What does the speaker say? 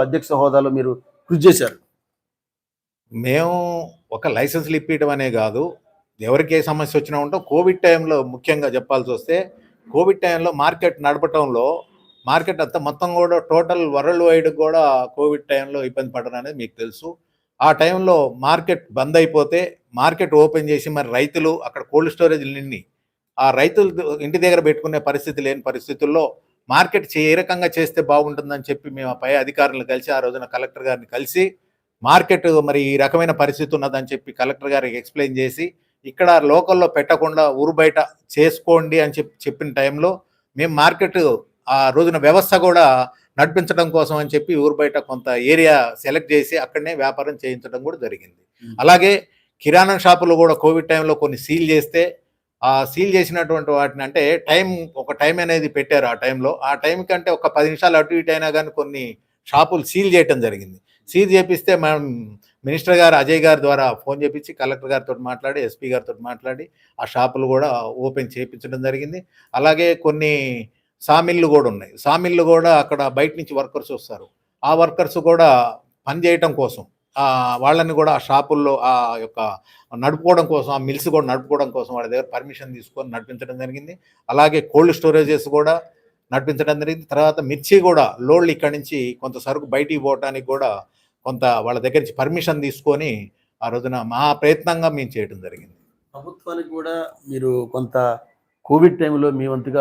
అధ్యక్ష హోదాలో మీరు కృషి చేశారు. మేము ఒక లైసెన్స్‌లు ఇప్పియడం అనే గాదు. ఎవరికి ఏ సమస్య వచ్చినా ఉంటాం. కోవిడ్ టైంలో ముఖ్యంగా చెప్పాల్సొస్తే, కోవిడ్ టైంలో మార్కెట్ నడపటంలో మార్కెట్ అంతా మొత్తం గూడా టోటల్ వరల్డ్ వైడ్ గూడా కోవిడ్ టైంలో ఇబ్బంది పడ్డారు అనేది మీకు తెలుసు. ఆ టైంలో మార్కెట్ బంద్ అయిపోతే, మార్కెట్ ఓపెన్ చేసి మరి రైతులు అక్కడ కోల్డ్ స్టోరేజ్‌లు నిండి, ఆ రైతులు ఇంటి దగ్గర పెట్టుకునే పరిస్థితి లేని పరిస్థితుల్లో మార్కెట్ ఏ రకంగా చేస్తే బాగుంటుందని చెప్పి మేము ఆ పై అధికారులను కలిసి ఆ రోజున కలెక్టర్ గారిని కలిసి మార్కెట్ మరి ఈ రకమైన పరిస్థితి ఉన్నదని చెప్పి కలెక్టర్ గారికి ఎక్స్ప్లెయిన్ చేసి ఇక్కడ లోకల్లో పెట్టకుండా ఊరు బయట చేసుకోండి అని చెప్పిన టైంలో మేము మార్కెట్ ఆ రోజున వ్యవస్థ కూడా నడిపించడం కోసం అని చెప్పి ఊరు బయట కొంత ఏరియా సెలెక్ట్ చేసి అక్కడనే వ్యాపారం చేయించడం కూడా జరిగింది. అలాగే కిరాణా షాపులు కూడా కోవిడ్ టైంలో కొన్ని సీల్ చేస్తే ఆ సీల్ చేసినటువంటి వాటిని అంటే ఒక టైం అనేది పెట్టారు. ఆ టైంలో ఆ టైం కంటే ఒక 10 నిమిషాలు అటు ఇటు అయినా కానీ కొన్ని షాపులు సీల్ చేయటం జరిగింది. సీల్ చేపిస్తే మనం మినిస్టర్ గారు అజయ్ గారి ద్వారా ఫోన్ చేపించి కలెక్టర్ గారితో మాట్లాడి ఎస్పీ గారితో మాట్లాడి ఆ షాపులు కూడా ఓపెన్ చేయించడం జరిగింది. అలాగే కొన్ని సామిళ్ళు కూడా ఉన్నాయి. సామిళ్ళు కూడా అక్కడ బయట నుంచి వర్కర్స్ వస్తారు. ఆ వర్కర్స్ కూడా పని చేయటం కోసం వాళ్ళని కూడా ఆ షాపుల్లో ఆ యొక్క నడుపుకోవడం కోసం, ఆ మిల్స్ కూడా నడుపుకోవడం కోసం వాళ్ళ దగ్గర పర్మిషన్ తీసుకొని నడిపించడం జరిగింది. అలాగే కోల్డ్ స్టోరేజెస్ కూడా నడిపించడం జరిగింది. తర్వాత మిర్చి కూడా లోడ్లు ఇక్కడి నుంచి కొంత సరుకు బయటికి పోవటానికి కూడా కొంత వాళ్ళ దగ్గర నుంచి పర్మిషన్ తీసుకొని ఆ రోజున మా ప్రయత్నంగా మేము చేయడం జరిగింది. ప్రభుత్వానికి కూడా మీరు కొంత కోవిడ్ టైంలో మీ వంతుగా